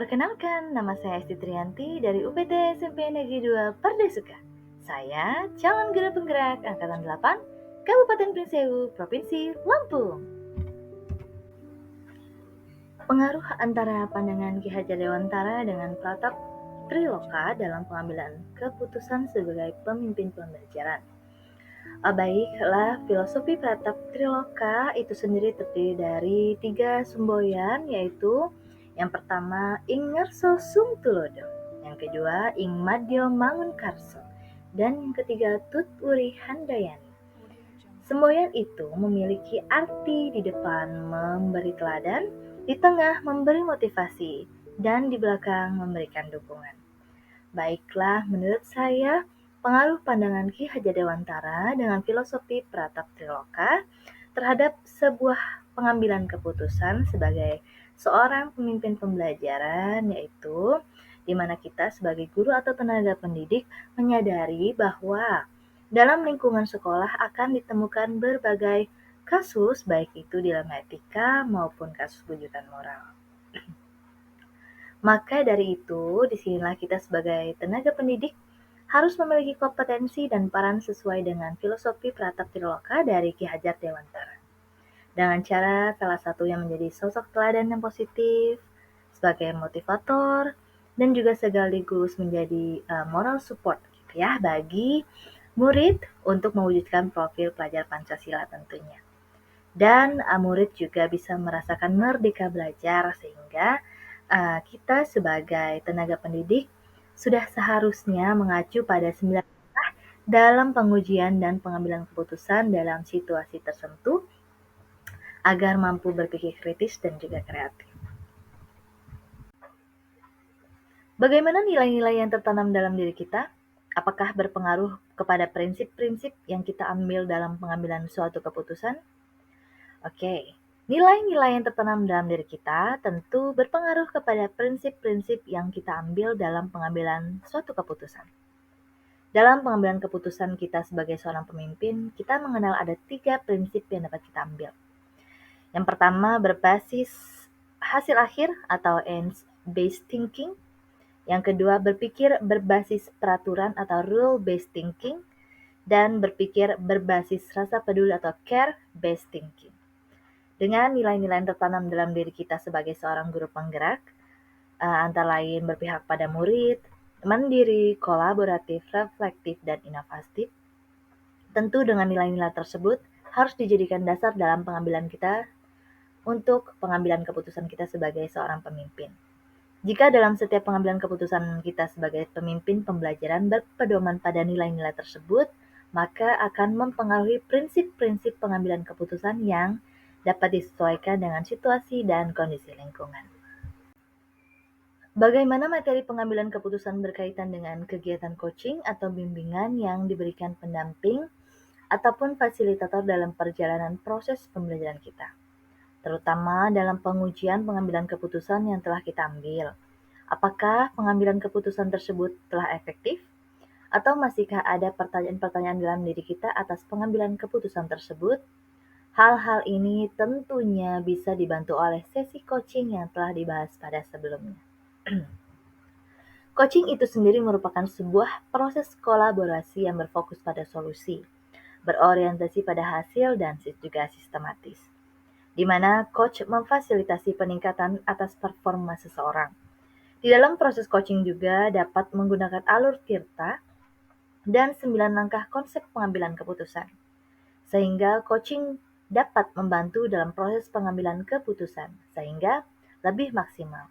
Perkenalkan, nama saya Esti Trianti dari UPT SMP Negeri 2 Pardesuka. Saya calon guru penggerak Angkatan 8, Kabupaten Prinsewu, Provinsi Lampung. Pengaruh antara pandangan Ki Hajar Dewantara dengan Pratap Triloka dalam pengambilan keputusan sebagai pemimpin pembelajaran. Baiklah, filosofi Pratap Triloka itu sendiri terdiri dari 3 semboyan, yaitu yang pertama Ing Ngarso Sung Tulodo, yang kedua Ing Madyo Mangunkarso, dan yang ketiga Tut Wuri Handayani. Semboyan itu memiliki arti di depan memberi teladan, di tengah memberi motivasi, dan di belakang memberikan dukungan. Baiklah, menurut saya, pengaruh pandangan Ki Hajar Dewantara dengan filosofi Pratap Triloka terhadap sebuah pengambilan keputusan sebagai seorang pemimpin pembelajaran, yaitu di mana kita sebagai guru atau tenaga pendidik menyadari bahwa dalam lingkungan sekolah akan ditemukan berbagai kasus, baik itu dilema etika maupun kasus kejutan moral. Maka dari itu, disinilah kita sebagai tenaga pendidik harus memiliki kompetensi dan peran sesuai dengan filosofi Pratap Triloka dari Ki Hajar Dewantara. Dengan cara salah satu yang menjadi sosok teladan yang positif, sebagai motivator, dan juga sekaligus menjadi moral support gitu ya bagi murid untuk mewujudkan profil pelajar Pancasila tentunya. Dan murid juga bisa merasakan merdeka belajar sehingga kita sebagai tenaga pendidik sudah seharusnya mengacu pada 9 dalam pengujian dan pengambilan keputusan dalam situasi tertentu agar mampu berpikir kritis dan juga kreatif. Bagaimana nilai-nilai yang tertanam dalam diri kita? Apakah berpengaruh kepada prinsip-prinsip yang kita ambil dalam pengambilan suatu keputusan? Oke, nilai-nilai yang tertanam dalam diri kita tentu berpengaruh kepada prinsip-prinsip yang kita ambil dalam pengambilan suatu keputusan. Dalam pengambilan keputusan kita sebagai seorang pemimpin, kita mengenal ada 3 prinsip yang dapat kita ambil. Yang pertama berbasis hasil akhir atau ends-based thinking. Yang kedua berpikir berbasis peraturan atau rule-based thinking. Dan berpikir berbasis rasa peduli atau care-based thinking. Dengan nilai-nilai yang tertanam dalam diri kita sebagai seorang guru penggerak, antara lain berpihak pada murid, mandiri, kolaboratif, reflektif, dan inovatif. Tentu dengan nilai-nilai tersebut harus dijadikan dasar dalam pengambilan kita untuk pengambilan keputusan kita sebagai seorang pemimpin. Jika dalam setiap pengambilan keputusan kita sebagai pemimpin pembelajaran berpedoman pada nilai-nilai tersebut, maka akan mempengaruhi prinsip-prinsip pengambilan keputusan yang dapat disesuaikan dengan situasi dan kondisi lingkungan. Bagaimana materi pengambilan keputusan berkaitan dengan kegiatan coaching atau bimbingan yang diberikan pendamping ataupun fasilitator dalam perjalanan proses pembelajaran kita, terutama dalam pengujian pengambilan keputusan yang telah kita ambil. Apakah pengambilan keputusan tersebut telah efektif? Atau masihkah ada pertanyaan-pertanyaan dalam diri kita atas pengambilan keputusan tersebut? Hal-hal ini tentunya bisa dibantu oleh sesi coaching yang telah dibahas pada sebelumnya. Coaching itu sendiri merupakan sebuah proses kolaborasi yang berfokus pada solusi, berorientasi pada hasil, dan juga sistematis, di mana coach memfasilitasi peningkatan atas performa seseorang. Di dalam proses coaching juga dapat menggunakan alur tirta dan 9 langkah konsep pengambilan keputusan, sehingga coaching dapat membantu dalam proses pengambilan keputusan, sehingga lebih maksimal.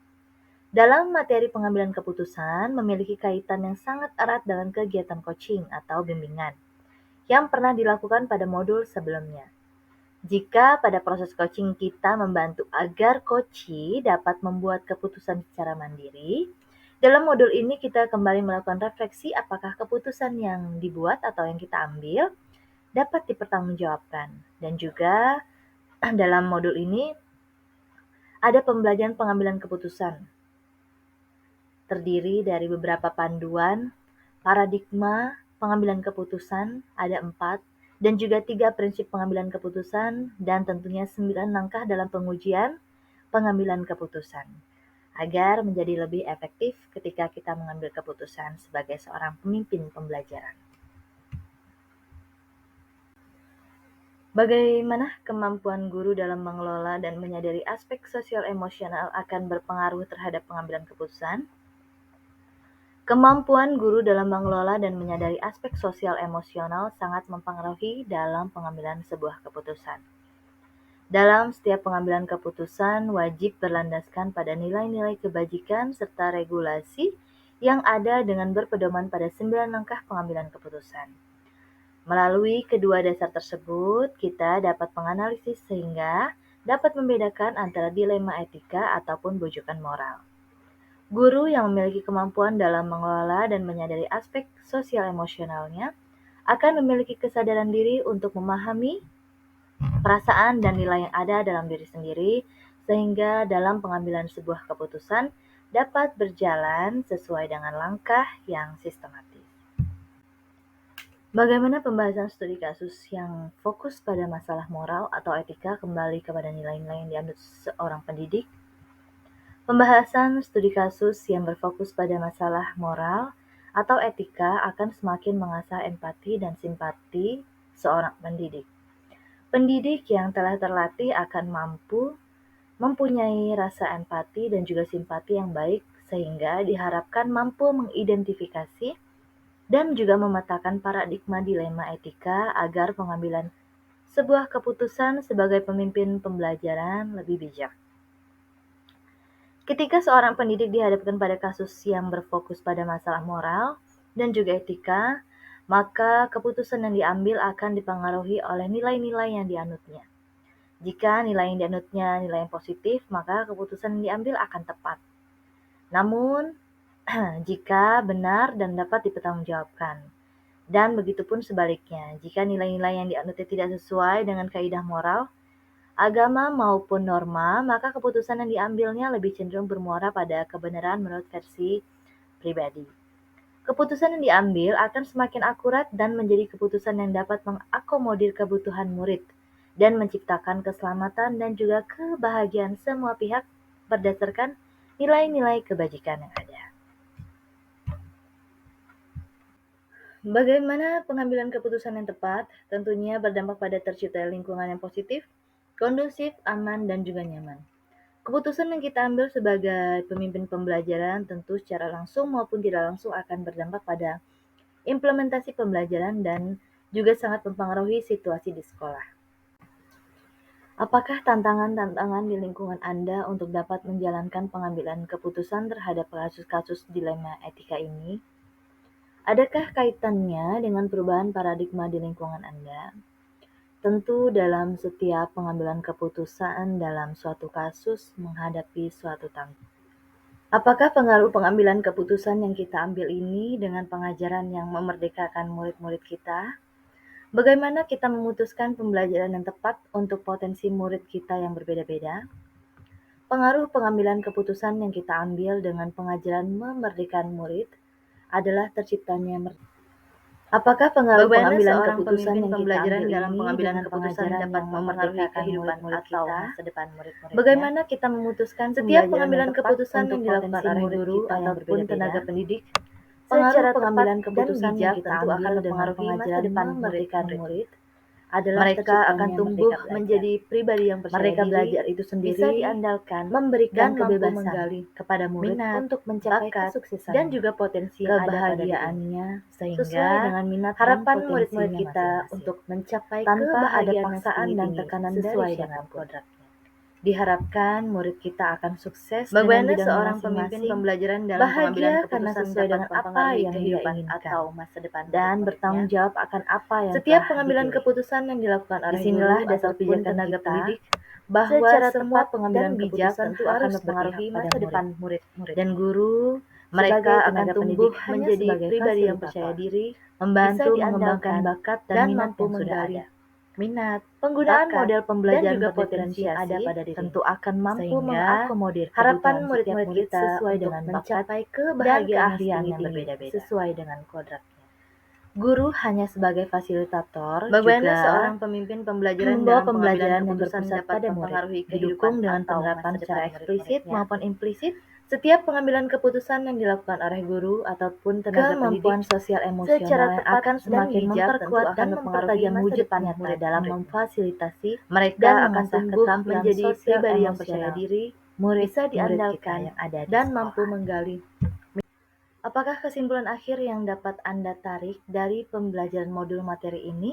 Dalam materi pengambilan keputusan memiliki kaitan yang sangat erat dengan kegiatan coaching atau bimbingan yang pernah dilakukan pada modul sebelumnya. Jika pada proses coaching kita membantu agar coachee dapat membuat keputusan secara mandiri, dalam modul ini kita kembali melakukan refleksi apakah keputusan yang dibuat atau yang kita ambil dapat dipertanggungjawabkan. Dan juga dalam modul ini ada pembelajaran pengambilan keputusan. Terdiri dari beberapa panduan, paradigma pengambilan keputusan, ada 4, dan juga 3 prinsip pengambilan keputusan, dan tentunya 9 langkah dalam pengujian pengambilan keputusan. agar menjadi lebih efektif ketika kita mengambil keputusan sebagai seorang pemimpin pembelajaran. Bagaimana kemampuan guru dalam mengelola dan menyadari aspek sosial emosional akan berpengaruh terhadap pengambilan keputusan? Kemampuan guru dalam mengelola dan menyadari aspek sosial emosional sangat mempengaruhi dalam pengambilan sebuah keputusan. Dalam setiap pengambilan keputusan wajib berlandaskan pada nilai-nilai kebajikan serta regulasi yang ada dengan berpedoman pada 9 langkah pengambilan keputusan. Melalui kedua dasar tersebut, kita dapat menganalisis sehingga dapat membedakan antara dilema etika ataupun bujukan moral. Guru yang memiliki kemampuan dalam mengelola dan menyadari aspek sosial emosionalnya akan memiliki kesadaran diri untuk memahami perasaan dan nilai yang ada dalam diri sendiri, sehingga dalam pengambilan sebuah keputusan dapat berjalan sesuai dengan langkah yang sistematis. Bagaimana pembahasan studi kasus yang fokus pada masalah moral atau etika kembali kepada nilai-nilai yang dianut seorang pendidik? Pembahasan studi kasus yang berfokus pada masalah moral atau etika akan semakin mengasah empati dan simpati seorang pendidik. Pendidik yang telah terlatih akan mempunyai rasa empati dan juga simpati yang baik sehingga diharapkan mampu mengidentifikasi dan juga memetakan paradigma dilema etika agar pengambilan sebuah keputusan sebagai pemimpin pembelajaran lebih bijak. Ketika seorang pendidik dihadapkan pada kasus yang berfokus pada masalah moral dan juga etika, maka keputusan yang diambil akan dipengaruhi oleh nilai-nilai yang dianutnya. Jika nilai yang dianutnya nilai yang positif, maka keputusan yang diambil akan tepat. Namun, jika benar dan dapat dipertanggungjawabkan. Dan begitupun sebaliknya, jika nilai-nilai yang dianutnya tidak sesuai dengan kaidah moral, agama maupun norma, maka keputusan yang diambilnya lebih cenderung bermuara pada kebenaran menurut versi pribadi. Keputusan yang diambil akan semakin akurat dan menjadi keputusan yang dapat mengakomodir kebutuhan murid dan menciptakan keselamatan dan juga kebahagiaan semua pihak berdasarkan nilai-nilai kebajikan yang ada. Bagaimana pengambilan keputusan yang tepat? Tentunya berdampak pada tercipta lingkungan yang positif, kondusif, aman, dan juga nyaman. Keputusan yang kita ambil sebagai pemimpin pembelajaran tentu secara langsung maupun tidak langsung akan berdampak pada implementasi pembelajaran dan juga sangat mempengaruhi situasi di sekolah. Apakah tantangan-tantangan di lingkungan Anda untuk dapat menjalankan pengambilan keputusan terhadap kasus-kasus dilema etika ini? Adakah kaitannya dengan perubahan paradigma di lingkungan Anda? Tentu dalam setiap pengambilan keputusan dalam suatu kasus menghadapi suatu tantangan. Apakah pengaruh pengambilan keputusan yang kita ambil ini dengan pengajaran yang memerdekakan murid-murid kita? Bagaimana kita memutuskan pembelajaran yang tepat untuk potensi murid kita yang berbeda-beda? Pengaruh pengambilan keputusan yang kita ambil dengan pengajaran memerdekakan murid adalah terciptanya Apakah pengaruh pengambilan keputusan yang kita ambil dalam pengambilan keputusan dapat mempengaruhi kehidupan atau masa depan murid-murid? Bagaimana kita memutuskan setiap pengambilan keputusan yang dilakukan oleh guru ataupun tenaga pendidik? Pengaruh pengambilan keputusan yang kita ambil dengan pengajaran memerdekakan murid adalah mereka akan tumbuh menjadi pribadi yang percaya mereka diri, belajar itu sendiri, bisa diandalkan, memberikan kebebasan kepada murid untuk mencapai kesuksesan dan juga potensi kebahagiaannya sehingga sesuai dengan minat harapan murid-murid kita untuk mencapai tanpa ada paksaan dan tekanan sesuai dengan kodratnya. Diharapkan murid kita akan sukses dengan bidang seorang pemimpin pembelajaran dalam pengambilan keputusan sesuai dengan apa yang dia inginkan atau masa depan dan bertanggung jawab akan apa yang setiap pengambilan keputusan yang dilakukan oleh disinilah dasar pijakan tenaga pendidik bahwa secara semua pengambilan keputusan tentu akan mempengaruhi masa depan murid-murid dan guru. Mereka akan tumbuh menjadi pribadi yang percaya diri, membantu mengembangkan bakat dan mampu menggali minat, penggunaan model pembelajaran dan juga potensi yang ada pada diri tentu akan mampu mengakomodir harapan murid-murid kita sesuai dengan mencapai kebahagiaan yang berbeda-beda sesuai dengan kodratnya. Guru hanya sebagai fasilitator, bagaimana juga seorang pemimpin pembelajaran membawa pembelajaran yang berpusat pada murid, didukung dengan penerapan secara eksplisit maupun implisit Setiap pengambilan keputusan yang dilakukan oleh guru ataupun tenaga Kemampuan pendidik sosial secara emosional yang tepat akan dan semakin bijak memperkuat tentu dan akan mempengaruhi mempertajam masa wujud depan nyata murid dalam muridnya. memfasilitasi Mereka dan akan mengasah tumbuh keterampilan menjadi sosial pribadi yang percaya emosional diri, bisa murid-murid kita diandalkan yang ada di dan sekolah. mampu menggali. Apakah kesimpulan akhir yang dapat Anda tarik dari pembelajaran modul materi ini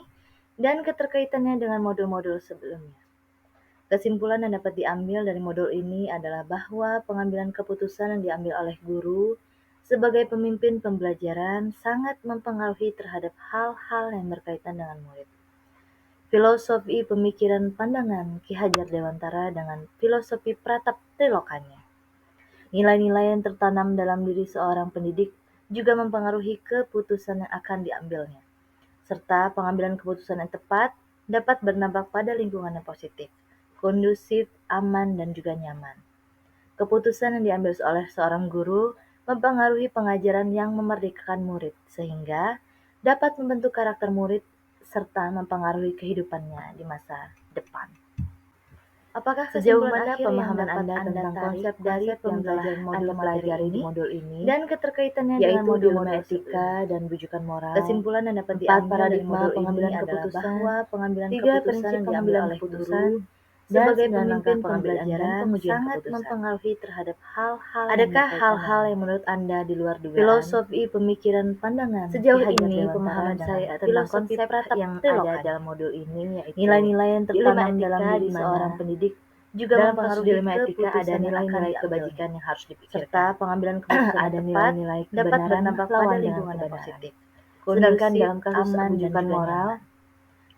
dan keterkaitannya dengan modul-modul sebelumnya? Kesimpulan yang dapat diambil dari modul ini adalah bahwa pengambilan keputusan yang diambil oleh guru sebagai pemimpin pembelajaran sangat mempengaruhi terhadap hal-hal yang berkaitan dengan murid. Filosofi pemikiran pandangan Ki Hajar Dewantara dengan filosofi Pratap Trilokanya. Nilai-nilai yang tertanam dalam diri seorang pendidik juga mempengaruhi keputusan yang akan diambilnya, serta pengambilan keputusan yang tepat dapat berdampak pada lingkungan yang positif, kondusif, aman, dan juga nyaman. Keputusan yang diambil oleh seorang guru mempengaruhi pengajaran yang memerdekakan murid, sehingga dapat membentuk karakter murid serta mempengaruhi kehidupannya di masa depan. Apakah Sejauh kesimpulan mana akhir pemahaman yang dapat Anda tentang tarik konsep dari dari pembelajaran modul Anda materi pelajari di ini modul ini, dan keterkaitannya dengan yaitu dilema modul-modul etika sebelumnya? dan bujukan moral, Kesimpulan yang dapat 4 diambil dari paradigma modul ini pengambilan adalah keputusan, bahwa pengambilan 3 keputusan prinsip yang diambil pengambilan oleh keputusan, guru dan sebagai 9 langkah pemimpin pengambilan dan pembelajaran pengujian sangat keputusan. mempengaruhi terhadap hal-hal yang Adakah berkaitan hal-hal dengan yang menurut Anda di luar dugaan? filosofi pemikiran pandangan Sejauh Ki Hajar ini, Dewantara pemahaman dengan saya tentang filosofi konsep Pratap yang ada Trilokanya. dalam modul ini yaitu Nilai-nilai yang dilema tertanam dalam etika, diri di mana seorang pendidik juga dalam kasus mempengaruhi dilema etika ada keputusan yang akan nilai-nilai diambilnya, kebajikan yang harus serta dipikirkan. pengambilan keputusan Ada yang tepat nilai-nilai dapat kebenaran berdampak pada lawan dengan lingkungan yang kebenaran. positif, Sedangkan kondusif, dalam kasus aman, dan rujukan juga moral, nyaman.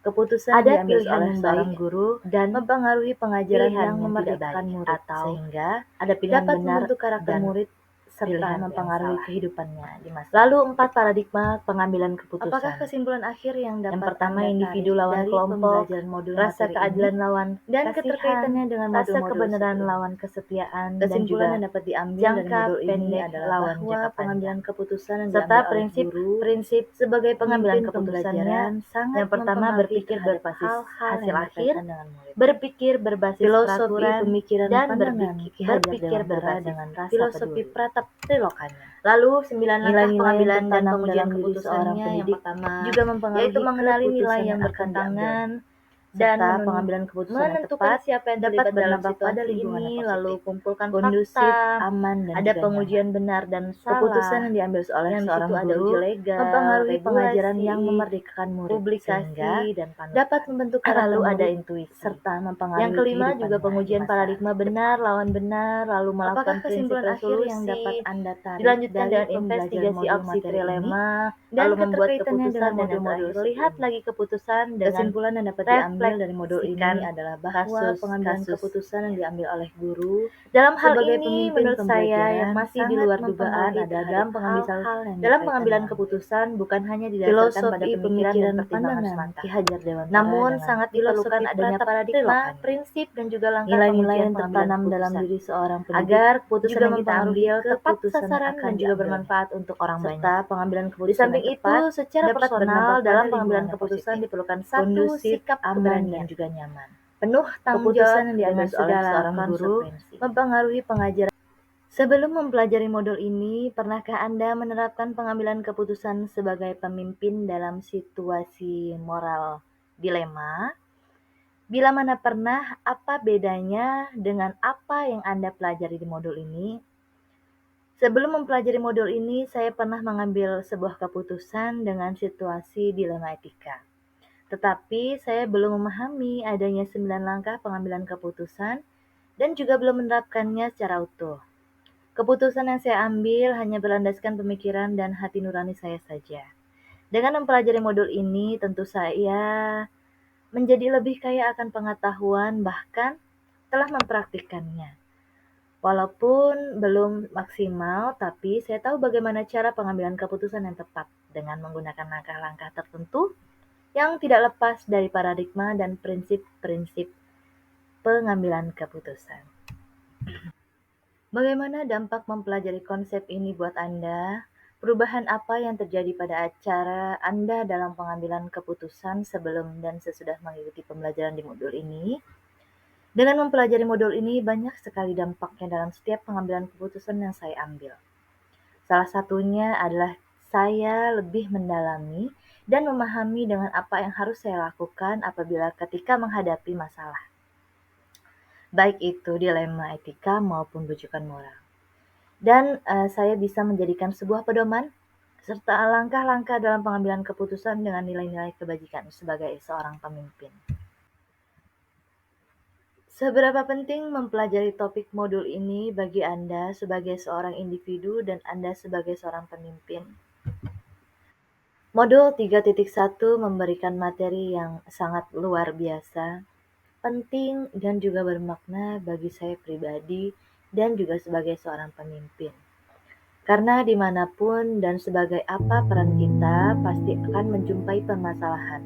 Keputusan ada yang diambil pilihan oleh yang seorang baik guru dan mempengaruhi pengajaran pilihan yang yang tidak memerdekakan baik, murid, atau sehingga ada pilihan dapat benar membentuk karakter dan murid serta pilihan yang mempengaruhi salah. kehidupannya di masa Lalu 4 depan. paradigma pengambilan keputusan. Apakah kesimpulan akhir yang dapat Yang pertama, Anda individu tarik lawan dari kelompok, pembelajaran modul rasa materi keadilan ini lawan dan kasihan, keterkaitannya dengan rasa modul-modul kebenaran sebelumnya? lawan kesetiaan, dan Kesimpulan juga yang dapat diambil dari jangka modul ini pendek adalah lawan bahwa jangka pengambilan panjang. keputusan yang Serta diambil oleh prinsip-prinsip guru sebagai pengambilan pemimpin keputusannya, pembelajaran sangat yang pertama mempengaruhi berpikir terhadap berbasis hal-hal hasil yang akhir, berkaitan dengan murid. berpikir berbasis Filosofi peraturan, pemikiran dan pandangan Ki Hajar berpikir Dewantara berbasis dengan rasa filosofi peduli. Pratap Trilokanya. Lalu 9 langkah Nilai-nilai yang pengambilan dan tertanam pengujian dalam diri seorang keputusannya. Yang pendidik pertama juga mempengaruhi yaitu mengenali nilai keputusan yang yang akan bertentangan diambilnya, dan serta pengambilan keputusan yang menentukan tepat siapa yang dapat terlibat dalam berdampak pada situasi lingkungan ini, yang lalu positif, kumpulkan kondusif, fakta, aman, dan ada juga pengujian nyaman. benar dan Keputusan salah, yang diambil oleh yang di seorang situ ada guru uji legal, mempengaruhi pengajaran regulasi, yang memerdekakan murid, publikasi, sehingga dan panutan. dapat membentuk karakter Lalu ada murid intuisi. serta mempengaruhi Yang kelima juga kehidupannya di pengujian masa paradigma benar depan. lawan benar, lalu Apakah melakukan prinsip kesimpulan akhir yang dapat resolusi, Anda tarik dilanjutkan dari dengan pembelajaran investigasi modul opsi materi ini trilema, dan lalu membuat keterkaitannya keputusan, dengan dan yang modul-modul terakhir lihat sebelumnya? lagi keputusan dengan Kesimpulan yang dapat diambil dari modul ini refleksikan adalah bahwa pengambilan kasus-kasus. keputusan yang diambil oleh guru Dalam hal sebagai ini, pemimpin menurut saya yang pembelajaran masih di sangat luar dugaan mempengaruhi adalah terhadap hal-hal yang dalam berkaitan pengambilan dengan keputusan bukan hanya didasarkan pada filosofi pemikiran dan pemikiran pertimbangan pandangan semata. Ki Hajar Dewantara Namun dengan sangat filosofi diperlukan adanya Pratap paradigma, Trilokanya. prinsip, dan juga langkah Nilai-nilai pengujian yang pengambilan tertanam dalam keputusan diri seorang pendidik agar keputusan juga yang kita mempengaruhi ambil tepat keputusan yang sasaran akan dan juga diambilnya, bermanfaat untuk orang serta banyak. pengambilan Di keputusan samping yang itu, tepat secara dapat personal berdampak dalam pada pengambilan lingkungan yang keputusan positif, diperlukan satu kondusif, sikap aman, dan keberanian, juga nyaman. penuh tanggung Keputusan jawab yang diambil dengan oleh segala seorang guru konsekuensi. mempengaruhi pengajaran. Sebelum mempelajari modul ini, pernahkah Anda menerapkan pengambilan keputusan sebagai pemimpin dalam situasi moral dilema? Bila mana pernah, apa bedanya dengan apa yang Anda pelajari di modul ini? Sebelum mempelajari modul ini, saya pernah mengambil sebuah keputusan dengan situasi dilema etika. Tetapi saya belum memahami adanya 9 langkah pengambilan keputusan dan juga belum menerapkannya secara utuh. Keputusan yang saya ambil hanya berlandaskan pemikiran dan hati nurani saya saja. Dengan mempelajari modul ini, tentu saya menjadi lebih kaya akan pengetahuan, bahkan telah mempraktikkannya. Walaupun belum maksimal, tapi saya tahu bagaimana cara pengambilan keputusan yang tepat dengan menggunakan langkah-langkah tertentu yang tidak lepas dari paradigma dan prinsip-prinsip pengambilan keputusan. Bagaimana dampak mempelajari konsep ini buat Anda? Perubahan apa yang terjadi pada cara Anda dalam pengambilan keputusan sebelum dan sesudah mengikuti pembelajaran di modul ini? Dengan mempelajari modul ini, banyak sekali dampaknya dalam setiap pengambilan keputusan yang saya ambil. Salah satunya adalah saya lebih mendalami dan memahami dengan apa yang harus saya lakukan apabila ketika menghadapi masalah. Baik itu dilema etika maupun bujukan moral. Dan saya bisa menjadikan sebuah pedoman serta langkah-langkah dalam pengambilan keputusan dengan nilai-nilai kebajikan sebagai seorang pemimpin. Seberapa penting mempelajari topik modul ini bagi Anda sebagai seorang individu dan Anda sebagai seorang pemimpin? Modul 3.1 memberikan materi yang sangat luar biasa, penting dan juga bermakna bagi saya pribadi dan juga sebagai seorang pemimpin. Karena dimanapun dan sebagai apa peran kita pasti akan menjumpai permasalahan,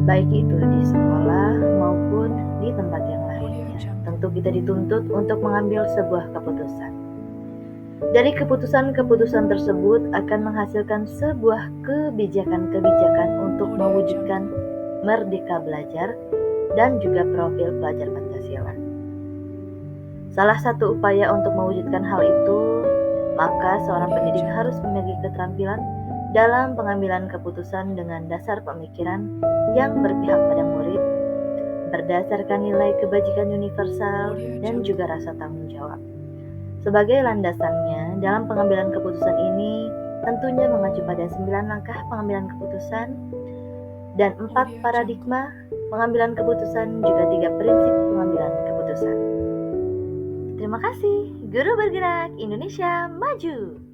baik itu di sekolah maupun di tempat yang lainnya. Tentu kita dituntut untuk mengambil sebuah keputusan. Dari keputusan-keputusan tersebut akan menghasilkan sebuah kebijakan-kebijakan untuk mewujudkan merdeka belajar dan juga profil pelajar Pancasila. Salah satu upaya untuk mewujudkan hal itu, maka seorang pendidik harus memiliki keterampilan dalam pengambilan keputusan dengan dasar pemikiran yang berpihak pada murid, berdasarkan nilai kebajikan universal dan juga rasa tanggung jawab. Sebagai landasannya, dalam pengambilan keputusan ini tentunya mengacu pada 9 langkah pengambilan keputusan dan 4 paradigma pengambilan keputusan, juga 3 prinsip pengambilan keputusan. Terima kasih. Guru Bergerak Indonesia Maju.